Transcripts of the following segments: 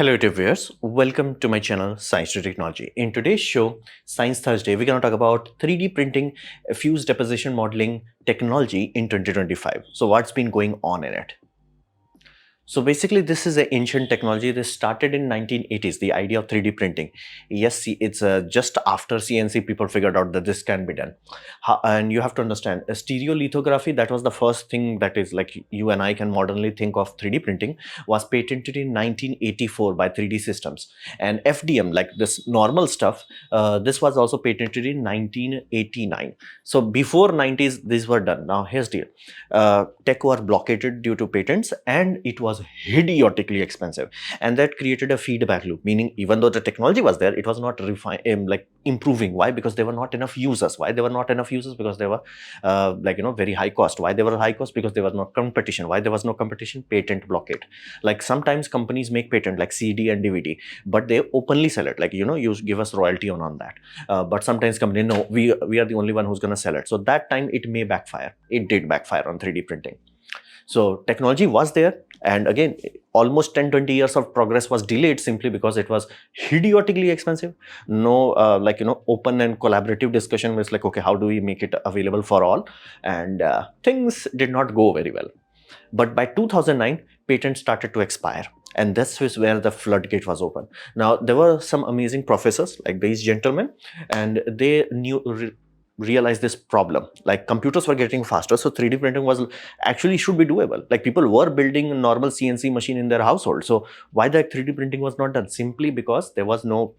Hello YouTube viewers, welcome to my channel Science to Technology. In today's show, Science Thursday, we're going to talk about 3D printing, fused deposition modeling technology in 2025. So what's been going on in it? So basically, this is an ancient technology. This started in 1980s, the idea of 3D printing. Yes, it's just after CNC, people figured out that this can be done. And you have to understand, stereolithography, that was the first thing that is like you and I can modernly think of 3D printing, was patented in 1984 by 3D Systems. And FDM, like this normal stuff, this was also patented in 1989. So before 90s, these were done. Now here's the deal. Tech were blockaded due to patents, and it was idiotically expensive, and that created a feedback loop, meaning even though the technology was there, it was not like improving. Why? Because there were not enough users. Why there were not enough users? Because they were very high cost. Why they were high cost? Because there was no competition. Why there was no competition? Patent blockade. Like sometimes companies make patent like CD and DVD, but they openly sell it, like you give us royalty on that, but sometimes company, no, we are the only one who's going to sell it. So that time it may backfire. It did backfire on 3D printing. So technology was there, and again, almost 10-20 years of progress was delayed simply because it was idiotically expensive. No open and collaborative discussion was like, okay, how do we make it available for all? And things did not go very well. But by 2009, patents started to expire, and this is where the floodgate was open. Now there were some amazing professors like these gentlemen, and they realized this problem. Like computers were getting faster, so 3D printing was actually should be doable. Like people were building a normal CNC machine in their household, so why that 3D printing was not done? Simply because there was no,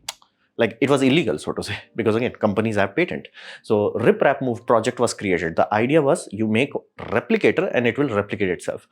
like, it was illegal, so to say, because again, companies have patent. So rip rap move project was created. The idea was you make replicator and it will replicate itself.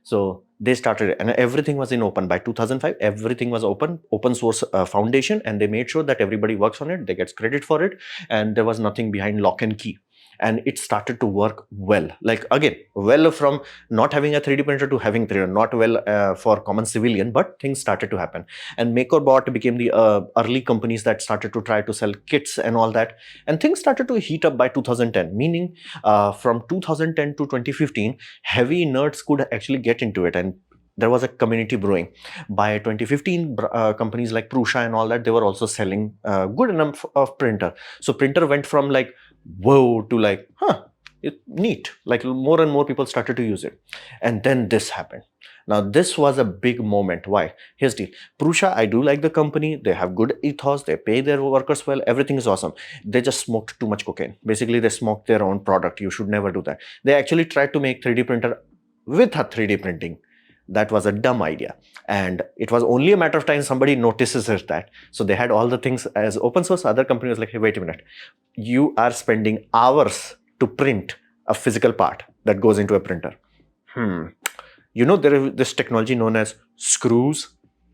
So they started it, and everything was in open. By 2005, everything was open source foundation, and they made sure that everybody works on it, they gets credit for it, and there was nothing behind lock and key. And it started to work well. Like again, well, from not having a 3D printer to having 3D, not well for common civilian, but things started to happen. And MakerBot became the early companies that started to try to sell kits and all that. And things started to heat up by 2010, meaning from 2010 to 2015, heavy nerds could actually get into it, and there was a community brewing. By 2015, companies like Prusa and all that, they were also selling good enough of printer. So printer went from like, whoa, to like, neat. Like more and more people started to use it. And then this happened. Now this was a big moment. Why? Here's the deal. Prusa, I do like the company. They have good ethos. They pay their workers well. Everything is awesome. They just smoked too much cocaine. Basically, they smoked their own product. You should never do that. They actually tried to make 3D printer with a 3D printing. That was a dumb idea, and it was only a matter of time somebody notices it that. So they had all the things as open source. Other company was like, hey, wait a minute, you are spending hours to print a physical part that goes into a printer. There is this technology known as screws,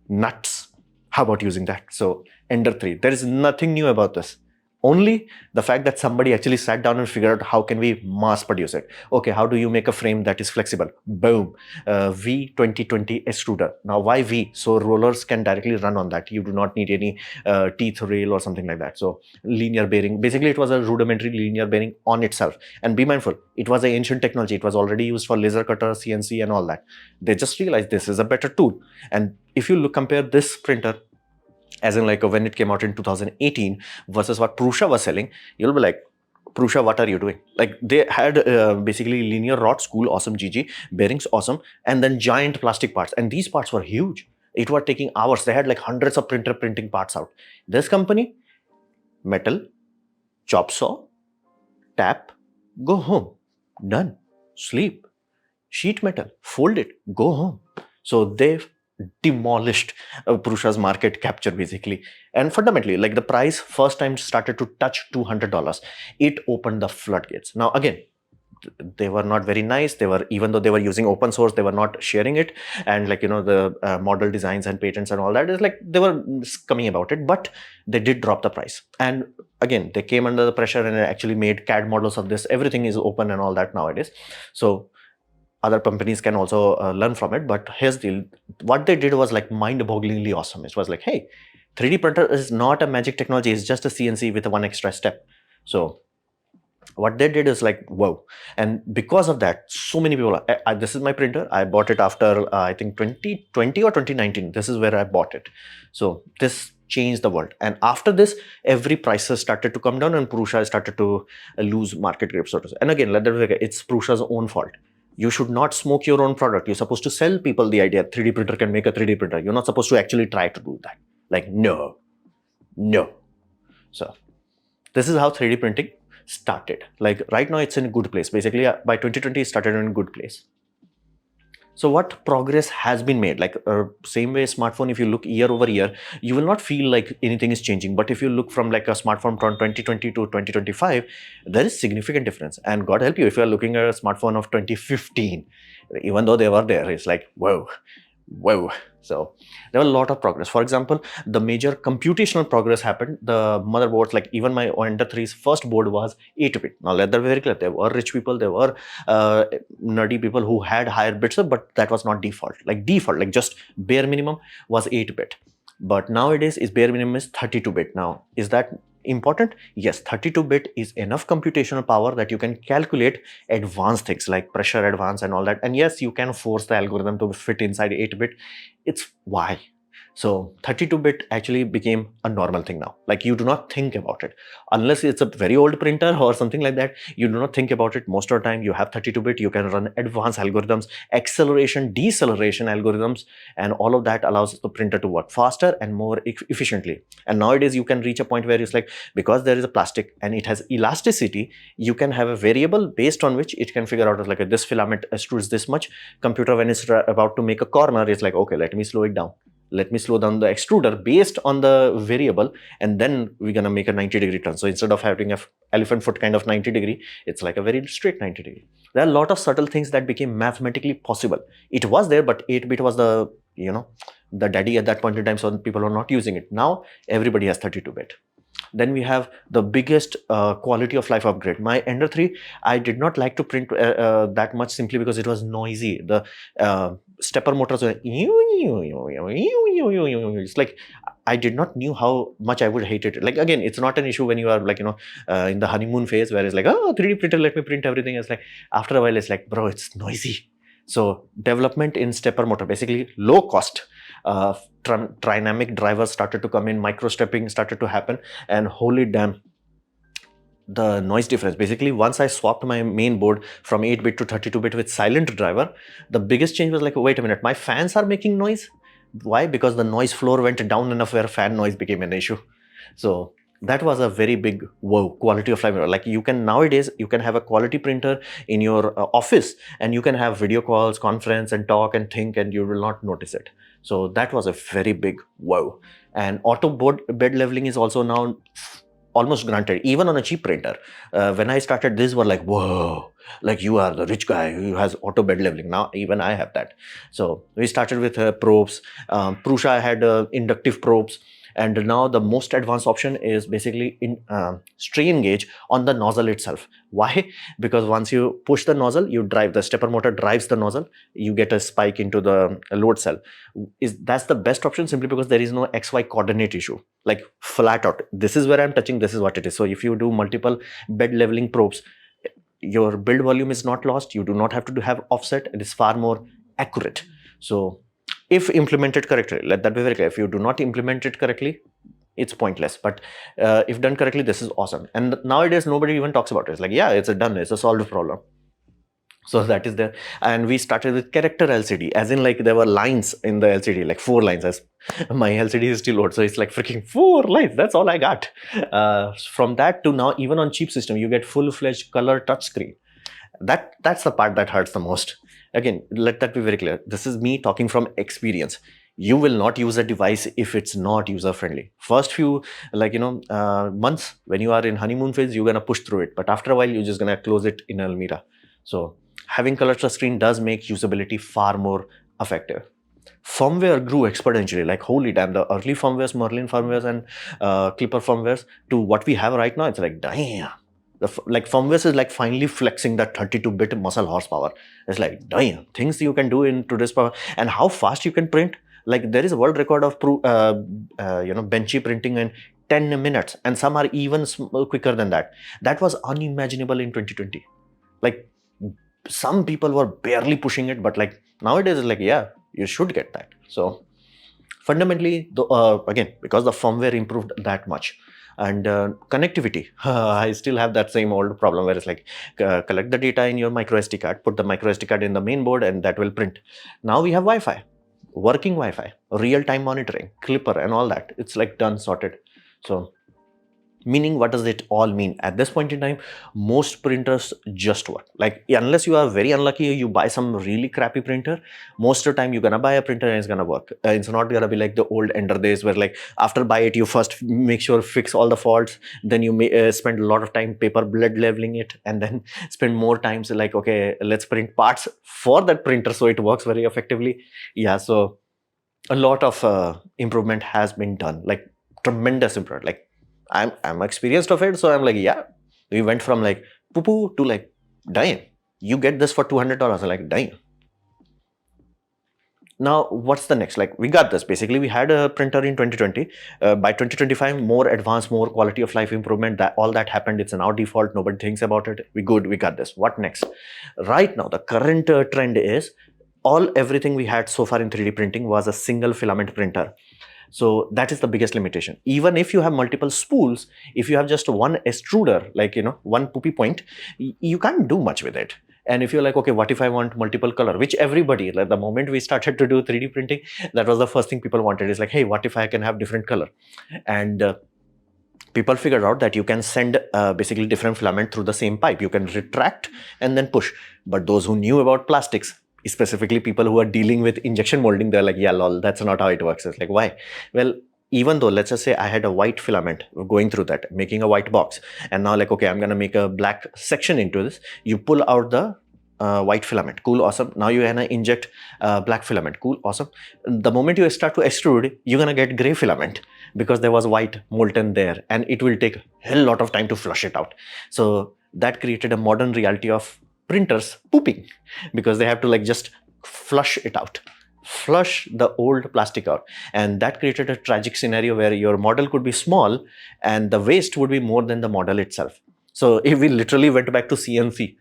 nuts. How about using that? So Ender 3, there is nothing new about this. Only the fact that somebody actually sat down and figured out how can we mass produce it. Okay, how do you make a frame that is flexible? Boom, V2020 extruder. Now why V? So rollers can directly run on that. You do not need any teeth rail or something like that. So linear bearing. Basically, it was a rudimentary linear bearing on itself. And be mindful, it was an ancient technology. It was already used for laser cutter, CNC and all that. They just realized this is a better tool. And if you compare this printer, as in like when it came out in 2018 versus what Prusa was selling, you'll be like, Prusa, what are you doing? Like they had basically linear rod, school, awesome, GG, bearings, awesome, and then giant plastic parts. And these parts were huge. It was taking hours. They had like hundreds of printing parts out. This company, metal, chop saw, tap, go home, done, sleep, sheet metal, fold it, go home. So they've demolished Prusa's market capture basically. And fundamentally, like the price first time started to touch $200, it opened the floodgates. Now again, they were not very nice. They were, even though they were using open source, they were not sharing it. And like, the model designs and patents and all that is like, they were coming about it, but they did drop the price. And again, they came under the pressure and actually made CAD models of this. Everything is open and all that nowadays. So other companies can also learn from it. But here's the, what they did was like mind-bogglingly awesome. It was like, hey, 3D printer is not a magic technology. It's just a CNC with one extra step. So What they did is like, whoa. And because of that, so many people, this is my printer. I bought it after, I think 2020 or 2019. This is where I bought it. So this changed the world. And after this, every prices started to come down and Purusha started to lose market grip. So to say. And again, it's Purusha's own fault. You should not smoke your own product. You're supposed to sell people the idea 3D printer can make a 3D printer. You're not supposed to actually try to do that. Like, no. So this is how 3D printing started. Like right now it's in a good place. Basically by 2020 it started in a good place. So what progress has been made? Like same way smartphone, if you look year over year, you will not feel like anything is changing. But if you look from like a smartphone from 2020 to 2025, there is significant difference. And God help you if you are looking at a smartphone of 2015, even though they were there, it's like, whoa. So there were a lot of progress. For example, the major computational progress happened. The motherboards, like even my Ender 3's first board was 8-bit. Now let that be very clear. There were rich people, there were nerdy people who had higher bits, but that was not default. Like just bare minimum was 8-bit. But nowadays is bare minimum is 32-bit. Now, is that important? Yes, 32-bit is enough computational power that you can calculate advanced things like pressure advance and all that. And yes, you can force the algorithm to fit inside 8-bit. It's why. So 32-bit actually became a normal thing now. Like you do not think about it. Unless it's a very old printer or something like that, you do not think about it. Most of the time you have 32-bit, you can run advanced algorithms, acceleration, deceleration algorithms, and all of that allows the printer to work faster and more efficiently. And nowadays you can reach a point where it's like, because there is a plastic and it has elasticity, you can have a variable based on which it can figure out like this filament extrudes this much. Computer, when it's about to make a corner, it's like, okay, let me slow it down. Let me slow down the extruder based on the variable, and then we're gonna make a 90-degree turn. So instead of having a elephant foot kind of 90-degree, it's like a very straight 90-degree. There are a lot of subtle things that became mathematically possible. It was there, but 8-bit was the, the daddy at that point in time, so people were not using it. Now everybody has 32-bit. Then we have the biggest quality of life upgrade. My Ender 3, I did not like to print that much simply because it was noisy. The stepper motors were it's like I did not knew how much I would hate it. Like again, it's not an issue when you are like in the honeymoon phase where it's like, oh, 3D printer, let me print everything. It's like after a while it's like, bro, it's noisy. So development in stepper motor, basically low cost. Dynamic drivers started to come in, micro stepping started to happen, and holy damn, the noise difference. Basically, once I swapped my main board from 8-bit to 32-bit with silent driver, the biggest change was like, wait a minute, my fans are making noise. Why? Because the noise floor went down enough where fan noise became an issue. So that was a very big whoa, quality of life. Like you can nowadays, you can have a quality printer in your office and you can have video calls, conference and talk and think, and you will not notice it. So that was a very big wow. And auto bed leveling is also now almost granted, even on a cheap printer. When I started, these were like, whoa, like you are the rich guy who has auto bed leveling. Now even I have that. So we started with probes. Purusha had inductive probes. And now the most advanced option is basically in strain gauge on the nozzle itself. Why? Because once you push the nozzle, you drive, the stepper motor drives the nozzle, you get a spike into the load cell. That's the best option simply because there is no XY coordinate issue. Like flat out, this is where I'm touching, this is what it is. So if you do multiple bed leveling probes, your build volume is not lost. You do not have to have offset. It is far more accurate. So if implemented correctly, let that be very clear. If you do not implement it correctly, it's pointless. But if done correctly, this is awesome. And nowadays, nobody even talks about it. It's like, yeah, it's a done, it's a solved problem. So that is there. And we started with character LCD, as in like there were lines in the LCD, like 4 lines. As my LCD is still old, so it's like freaking 4 lines. That's all I got. From that to now, even on cheap system, you get full-fledged color touchscreen. That's the part that hurts the most. Again, let that be very clear. This is me talking from experience. You will not use a device if it's not user-friendly. First few, months when you are in honeymoon phase, you're gonna push through it. But after a while, you're just gonna close it in Almira. So having color touchscreen does make usability far more effective. Firmware grew exponentially. Like holy damn, the early firmwares, Merlin firmwares and Clipper firmwares to what we have right now, it's like damn. Like firmware is like finally flexing that 32-bit muscle horsepower. It's like damn, things you can do in today's power and how fast you can print. Like there is a world record of benchy printing in 10 minutes, and some are even quicker than that. That was unimaginable in 2020. Like, some people were barely pushing it, but like nowadays it's like, yeah, you should get that. So fundamentally, again, because the firmware improved that much, and connectivity, I still have that same old problem where it's like, collect the data in your micro SD card, put the micro SD card in the main board, and that will print. Now we have Wi-Fi, working Wi-Fi, real-time monitoring, clipper, and all that. It's like done, sorted. So meaning, what does it all mean? At this point in time, most printers just work. Like, unless you are very unlucky, you buy some really crappy printer, most of the time you're gonna buy a printer and it's gonna work. It's not gonna be like the old ender days where, like, after buy it, you first make sure fix all the faults, then you may spend a lot of time paper blood leveling it, and then spend more times like, okay, let's print parts for that printer so it works very effectively. Yeah, so a lot of improvement has been done, like tremendous improvement. Like, I'm experienced of it, so I'm like, yeah, we went from like poo-poo to like, damn, you get this for $200. I'm like, damn. Now, what's the next? Like, we got this. Basically, we had a printer in 2020. By 2025, more advanced, more quality of life improvement. That all that happened. It's now default. Nobody thinks about it. We good. We got this. What next? Right now, the current trend is everything we had so far in 3D printing was a single filament printer. So that is the biggest limitation. Even if you have multiple spools, if you have just one extruder, like, one poopy point, you can't do much with it. And if you're like, okay, what if I want multiple color, which everybody, like the moment we started to do 3D printing, that was the first thing people wanted, is like, hey, what if I can have different color? And people figured out that you can send basically different filament through the same pipe. You can retract and then push. But those who knew about plastics, specifically people who are dealing with injection molding, they're like, yeah, lol, that's not how it works. It's like, why? Well, even though, let's just say I had a white filament going through that, making a white box, and now like, okay, I'm going to make a black section into this. You pull out the white filament, cool, awesome. Now you're going to inject black filament, cool, awesome. The moment you start to extrude, you're going to get gray filament because there was white molten there, and it will take a hell lot of time to flush it out. So that created a modern reality of printers pooping, because they have to like just flush it out, flush the old plastic out. And that created a tragic scenario where your model could be small and the waste would be more than the model itself. So if we literally went back to CNC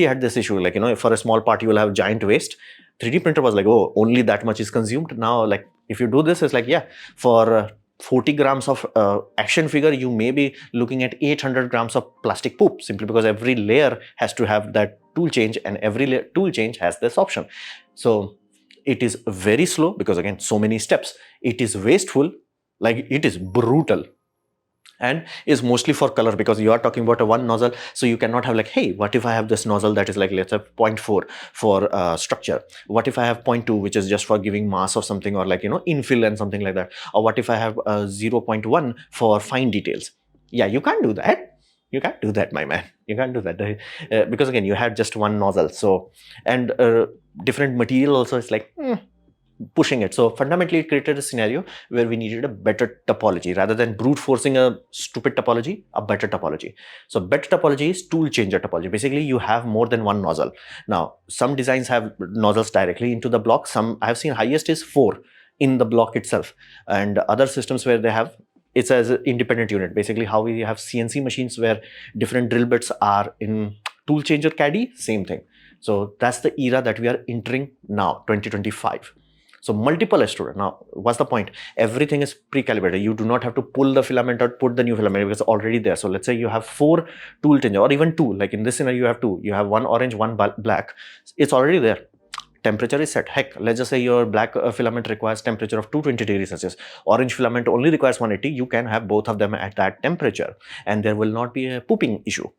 had this issue, like, for a small part you will have giant waste. 3D printer was like, oh, only that much is consumed. Now, like, if you do this, it's like, yeah, for 40 grams of action figure, you may be looking at 800 grams of plastic poop, simply because every layer has to have that tool change, and every tool change has this option. So it is very slow because, again, so many steps. It is wasteful, like it is brutal, and is mostly for color, because you are talking about a one nozzle. So you cannot have like, hey, what if I have this nozzle that is like, let's say 0.4 for structure? What if I have 0.2, which is just for giving mass or something, or like, infill and something like that? Or what if I have 0.1 for fine details? Yeah, you can't do that. You can't do that, my man. You can't do that because, again, you had just one nozzle. So, and different material also is like, pushing it. So fundamentally, it created a scenario where we needed a better topology rather than brute forcing a stupid topology, a better topology. So better topology is tool changer topology. Basically, you have more than one nozzle. Now, some designs have nozzles directly into the block. Some I have seen highest is 4 in the block itself, and other systems where they have it's as an independent unit. Basically, how we have CNC machines where different drill bits are in tool changer caddy, same thing. So that's the era that we are entering now, 2025. So multiple extruder. Now, what's the point? Everything is pre-calibrated. You do not have to pull the filament or put the new filament, because it's already there. So let's say you have 4 tool changer, or even 2. Like in this scenario, you have 2. You have one orange, one black. It's already there. Temperature is set. Heck, let's just say your black filament requires temperature of 220 degrees Celsius. Orange filament only requires 180. You can have both of them at that temperature, and there will not be a pooping issue.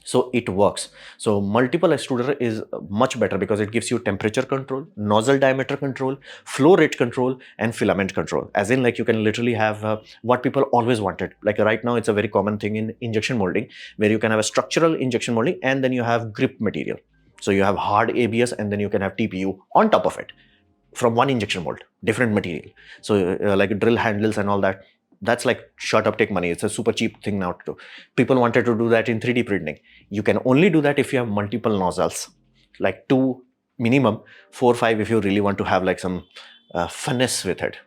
So it works. So multiple extruder is much better because it gives you temperature control, nozzle diameter control, flow rate control, and filament control. As in, like, you can literally have what people always wanted. Like right now, it's a very common thing in injection molding, where you can have a structural injection molding and then you have grip material. So you have hard ABS and then you can have TPU on top of it from one injection mold, different material. So like drill handles and all that. That's like shut up, take money. It's a super cheap thing now to do. People wanted to do that in 3D printing. You can only do that if you have multiple nozzles, like 2 minimum, 4 5 if you really want to have like some finesse with it.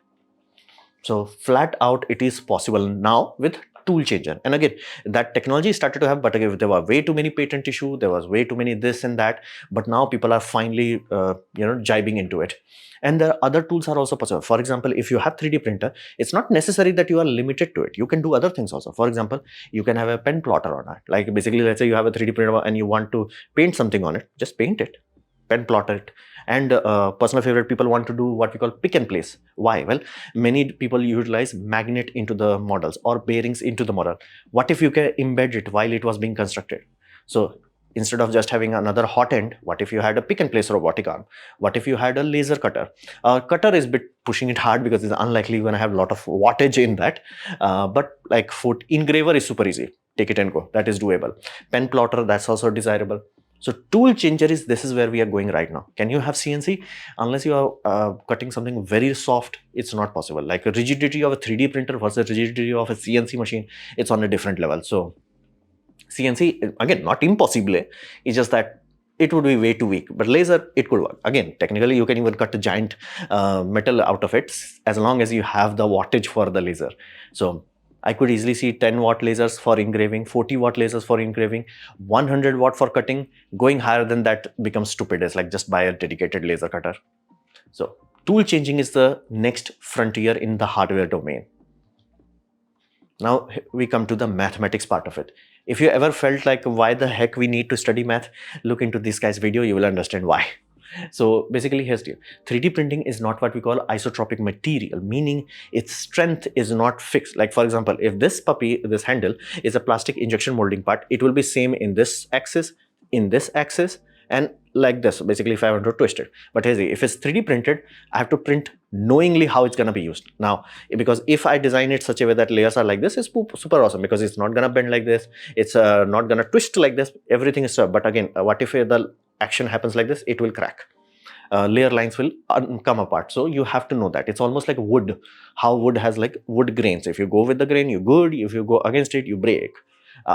So flat out, it is possible now with tool changer. And again, that technology started to have, but again, there were way too many patent issue. There was way too many this and that. But now people are finally, jibing into it. And the other tools are also possible. For example, if you have 3D printer, it's not necessary that you are limited to it. You can do other things also. For example, you can have a pen plotter on it. Like basically, let's say you have a 3D printer and you want to paint something on it, just paint it, pen plotter it. And personal favorite, people want to do what we call pick and place. Why? Well, many people utilize magnet into the models or bearings into the model. What if you can embed it while it was being constructed? So instead of just having another hot end, what if you had a pick and place robotic arm? What if you had a laser cutter? Cutter is a bit pushing it hard because it's unlikely you're going to have a lot of wattage in that. But like foot engraver is super easy. Take it and go. That is doable. Pen plotter, that's also desirable. So tool changer is, this is where we are going right now. Can you have CNC? Unless you are cutting something very soft, it's not possible. Like a rigidity of a 3D printer versus rigidity of a CNC machine, it's on a different level. So CNC, again, not impossible. It's just that it would be way too weak. But laser, it could work. Again, technically, you can even cut a giant metal out of it as long as you have the wattage for the laser. So I could easily see 10 watt lasers for engraving, 40 watt lasers for engraving, 100 watt for cutting. Going higher than that becomes stupid. It's like just buy a dedicated laser cutter. So tool changing is the next frontier in the hardware domain. Now we come to the mathematics part of it. If you ever felt like why the heck we need to study math, look into this guy's video, you will understand why. So basically, here's the 3D printing is not what we call isotropic material, meaning its strength is not fixed. Like for example, if this puppy, this handle is a plastic injection molding part, it will be same in this axis, and like this. Basically, if I want to twist it. But if it's 3D printed, I have to print knowingly how it's going to be used. Now, because if I design it such a way that layers are like this, it's super awesome because it's not going to bend like this. It's not going to twist like this. Everything is but again, what if the action happens like this? It will crack. Layer lines will come apart. So you have to know that. It's almost like wood. How wood has like wood grains. If you go with the grain, you're good. If you go against it, you break.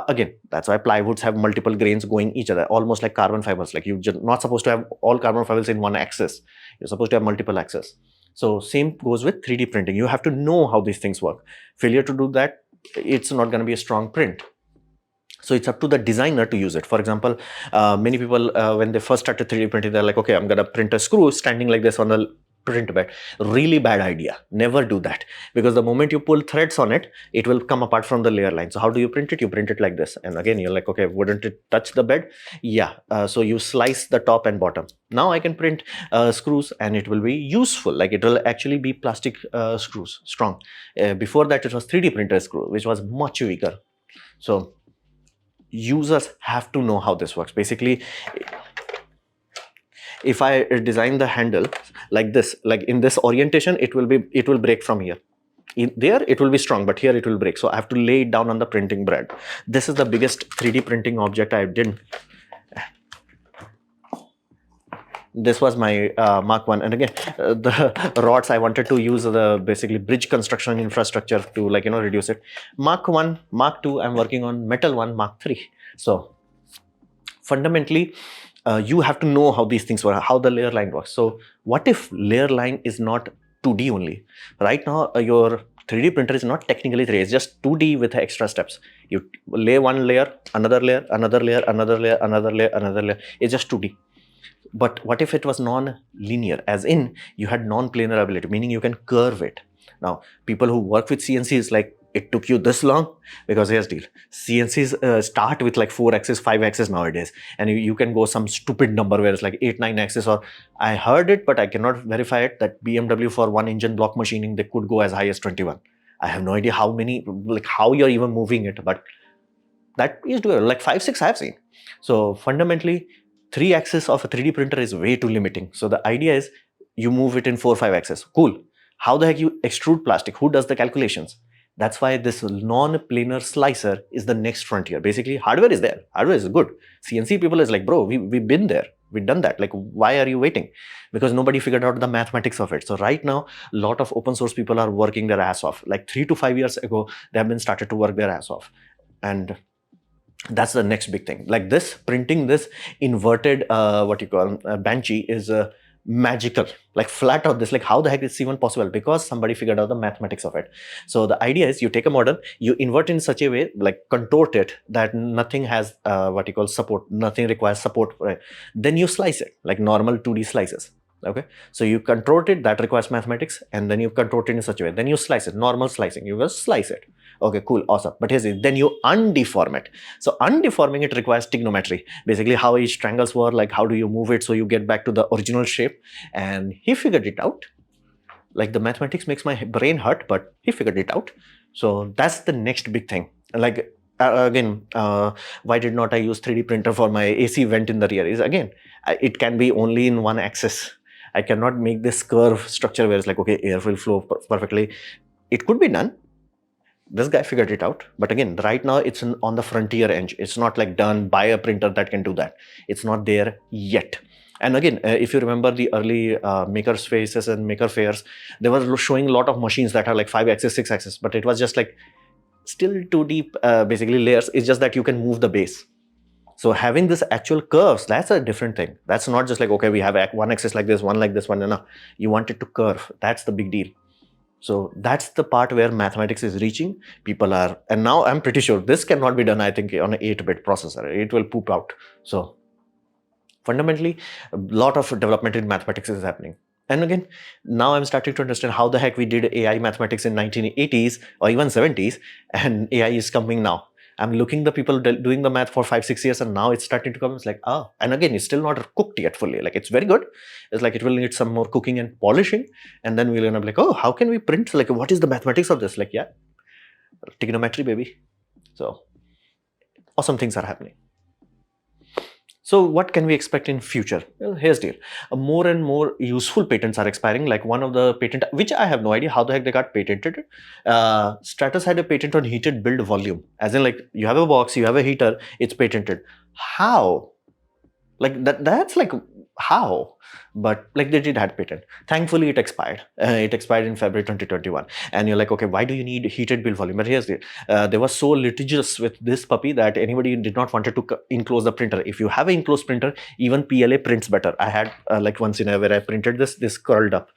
Again, that's why plywoods have multiple grains going each other, almost like carbon fibers. Like you're not supposed to have all carbon fibers in one axis. You're supposed to have multiple axes. So same goes with 3D printing. You have to know how these things work. Failure to do that, it's not going to be a strong print. So it's up to the designer to use it. For example, many people, when they first started 3D printing, they're like, okay, I'm going to print a screw standing like this on the print bed. Really bad idea. Never do that, because the moment you pull threads on it, it will come apart from the layer line. So how do you print it? You print it like this. And again, you're like, okay, wouldn't it touch the bed? Yeah. So you slice the top and bottom. Now I can print screws and it will be useful. Like it will actually be plastic screws, strong. Before that, it was 3D printer screw, which was much weaker. So users have to know how this works. Basically, if I design the handle like this, like in this orientation, it will break from here. There it will be strong, but here it will break. So I have to lay it down on the printing bread. This is the biggest 3D printing object I did. This was my Mark 1, and again, the rods I wanted to use the basically bridge construction infrastructure to reduce it. Mark 1, Mark 2, I'm working on Metal 1, Mark 3. So fundamentally, you have to know how these things work, how the layer line works. So what if layer line is not 2D only? Right now, your 3D printer is not technically 3D, it's just 2D with extra steps. You lay one layer, another layer, another layer, another layer, another layer, another layer. It's just 2D. But what if it was non-linear, as in you had non-planar ability, meaning you can curve it. Now, people who work with CNC is like, it took you this long? Because here's the deal. CNCs start with like 4 axis, 5 axis nowadays. And you can go some stupid number where it's like 8, 9 axis. Or I heard it, but I cannot verify it, that BMW for one engine block machining, they could go as high as 21. I have no idea how many, like how you're even moving it, but that is doable. Like 5, 6 I have seen. So fundamentally, 3 axis of a 3D printer is way too limiting. So the idea is you move it in 4, 5 axis. Cool. How the heck you extrude plastic? Who does the calculations? That's why this non-planar slicer is the next frontier. Basically, hardware is there. Hardware is good. CNC people is like, bro, we've been there. We've done that. Like, why are you waiting? Because nobody figured out the mathematics of it. So right now, a lot of open source people are working their ass off. Like 3 to 5 years ago, they have been started to work their ass off. And that's the next big thing. Like this, printing this inverted, banshee is magical, like flat out this, like how the heck is even possible? Because somebody figured out the mathematics of it. So the idea is you take a model, you invert in such a way, like contort it that nothing has what you call support, nothing requires support, right? Then you slice it like normal 2D slices. Okay, so you contort it, that requires mathematics, and then you contort it in such a way, then you slice it, normal slicing, you just slice it. Okay, cool, awesome. But here's it, then you undeform it. So undeforming it requires trigonometry, basically how each triangles work, like how do you move it so you get back to the original shape. And he figured it out. Like the mathematics makes my brain hurt, but he figured it out. So that's the next big thing. Like why did not I use 3D printer for my AC vent in the rear? Is again, it can be only in one axis. I cannot make this curve structure where it's like, okay, air will flow perfectly. It could be done. This guy figured it out. But again, right now it's on the frontier edge. It's not like done by a printer that can do that. It's not there yet. And again, if you remember the early maker spaces and maker fairs, they were showing a lot of machines that are like 5-axis, 6-axis, but it was just like still 2D basically layers. It's just that you can move the base. So having this actual curves, that's a different thing. That's not just like, okay, we have one axis like this, one like this, one. No, you want it to curve. That's the big deal. So that's the part where mathematics is reaching. People are, and now I'm pretty sure this cannot be done, I think, on an 8-bit processor. It will poop out. So fundamentally, a lot of development in mathematics is happening. And again, now I'm starting to understand how the heck we did AI mathematics in 1980s or even 70s, and AI is coming now. I'm looking the people doing the math for 5-6 years, and now it's starting to come. It's like, ah, and again, it's still not cooked yet fully. Like, it's very good. It's like it will need some more cooking and polishing, and then we're gonna be like, oh, how can we print? Like, what is the mathematics of this? Like, yeah, trigonometry, baby. So awesome things are happening. So what can we expect in future? Well, here's the deal. More and more useful patents are expiring. Like one of the patent, which I have no idea how the heck they got patented. Stratus had a patent on heated build volume. As in like you have a box, you have a heater, it's patented. How? Like that's like how? But like they did had patent. Thankfully it expired. It expired in February 2021. And you're like, okay, why do you need heated build volume? But here's the they were so litigious with this puppy that anybody did not wanted to enclose the printer. If you have an enclosed printer, even PLA prints better. I had like one scenario where I printed this curled up.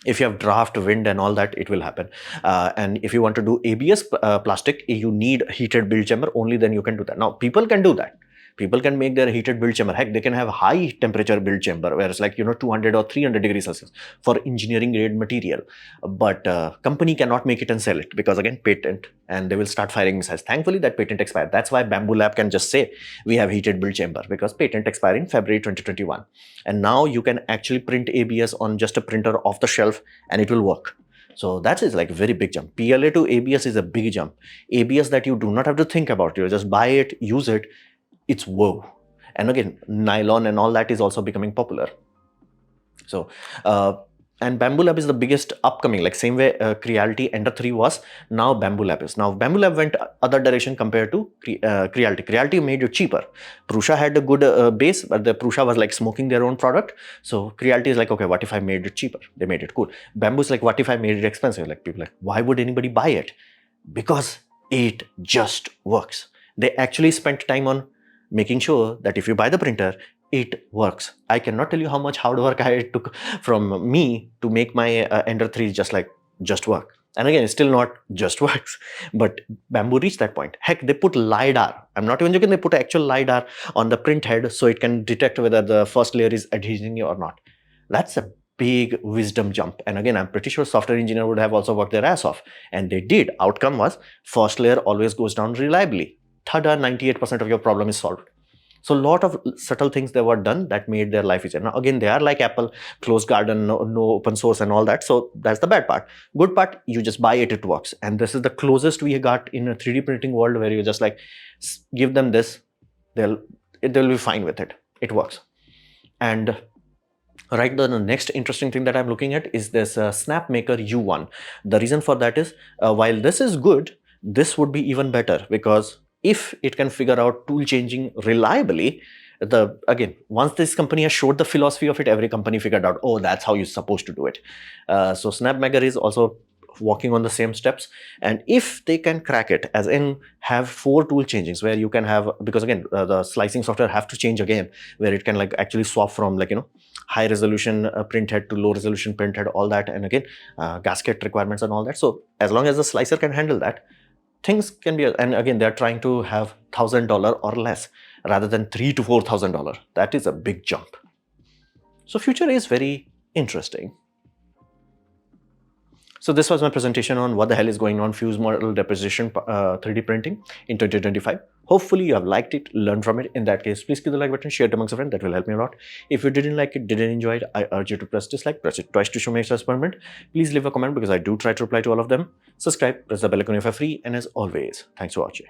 If you have draft, wind and all that, it will happen. And if you want to do ABS plastic, you need heated build chamber. Only then you can do that. Now, people can do that. People can make their heated build chamber. Heck, they can have high temperature build chamber where it's like, 200 or 300 degrees Celsius for engineering grade material. But company cannot make it and sell it because again, patent, and they will start firing missiles. Thankfully, that patent expired. That's why Bamboo Lab can just say we have heated build chamber because patent expired in February 2021. And now you can actually print ABS on just a printer off the shelf and it will work. So that is like a very big jump. PLA to ABS is a big jump. ABS that you do not have to think about. You just buy it, use it. It's whoa. And again, nylon and all that is also becoming popular. So, and Bamboo Lab is the biggest upcoming, like same way Creality Ender 3 was, now Bamboo Lab is. Now Bamboo Lab went other direction compared to Creality. Creality made it cheaper. Prusa had a good base, but the Prusa was like smoking their own product. So Creality is like, okay, what if I made it cheaper? They made it cool. Bamboo is like, what if I made it expensive? Like people like, why would anybody buy it? Because it just works. They actually spent time on making sure that if you buy the printer, it works. I cannot tell you how much hard work I took from me to make my Ender 3 just work. And again, it's still not just works, but Bamboo reached that point. Heck, they put LiDAR. I'm not even joking. They put actual LiDAR on the print head so it can detect whether the first layer is adhering or not. That's a big wisdom jump. And again, I'm pretty sure software engineer would have also worked their ass off. And they did. Outcome was first layer always goes down reliably. 98% of your problem is solved. So a lot of subtle things that were done that made their life easier. Now again, they are like Apple, closed garden, no open source and all that. So that's the bad part. Good part, you just buy it, it works. And this is the closest we got in a 3D printing world where you just like give them this, they'll be fine with it. It works. And right, the next interesting thing that I'm looking at is this SnapMaker U1. The reason for that is while this is good, this would be even better because if it can figure out tool changing reliably, again, once this company has showed the philosophy of it, every company figured out, oh, that's how you're supposed to do it. So SnapMaker is also walking on the same steps. And if they can crack it, as in have 4 tool changings where you can have, because again the slicing software have to change again, where it can like actually swap from like high resolution print head to low resolution print head, all that, and again gasket requirements and all that. So as long as the slicer can handle that, things can be, and again they're trying to have $1,000 or less rather than $3,000 to $4,000. That is a big jump. So future is very interesting. So this was my presentation on what the hell is going on fuse model deposition 3D printing in 2025. Hopefully you have liked it, learned from it. In that case, please click the like button, share it amongst a friend. That will help me a lot. If you didn't like it, didn't enjoy it, I urge you to press dislike, press it twice to show me extra experiment. Please leave a comment because I do try to reply to all of them. Subscribe, press the bell icon if you're free, and as always, thanks for watching.